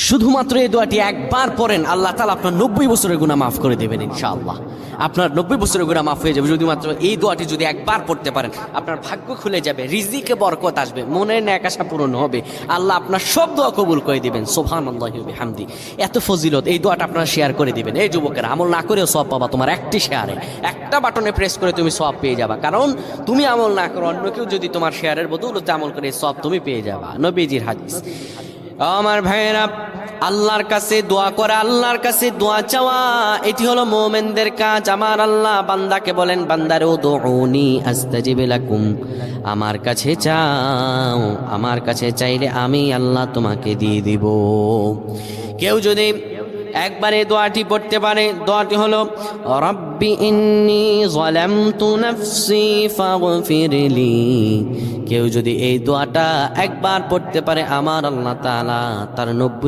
শুধুমাত্র এই দোয়াটি একবার পড়েন, আল্লাহ তাআলা আপনার 90 বছরের গুনাহ মাফ করে দেবেন ইনশাআল্লাহ। আপনার 90 বছরের গুনাহ মাফ হয়ে যাবে শুধুমাত্র এই দোয়াটি যদি একবার পড়তে পারেন। আপনার ভাগ্য খুলে যাবে, রিজিকে বরকত আসবে, মনের ন্যাক আশা পূরণ হবে, আল্লাহ আপনার সব দোয়া কবুল করে দিবেন। সুবহানাল্লাহি ওয়া বিহামদি। এত ফজিলত, এই দোয়াটা আপনারা শেয়ার করে দিবেন। এই যুবকেরা, আমল না করেও সওয়াব পাবা। তোমার একটি শেয়ারে, একটা বাটনে প্রেস করে তুমি সওয়াব পেয়ে যাবা। কারণ তুমি আমল না করো, অন্য কেউ যদি তোমার শেয়ারের বদৌলতে আমল করে, সওয়াব তুমি পেয়ে যাবা। নবীজির হাদিস। আমার ভাইয়েরা, আল্লাহর কাছে দোয়া করা, আল্লাহর কাছে দোয়া চাওয়া, এটি হলো মুমিনদের কাজ। আমার আল্লাহ বান্দাকে বলেন, বান্দারে উদউনি আস্তাজিব লাকুম, আমার কাছে চাও, আমার কাছে চাইলে আমি আল্লাহ তোমাকে দিয়ে দিব। কেউ যদি একবারে দোয়াটি পড়তে পারে, দোয়াটি হলো রব্বি ইন্নী যালামতু নাফসি ফাগফিরলি। কেউ যদি এই দোয়াটা একবার পড়তে পারে, আমার আল্লাহ তাআলা তার 90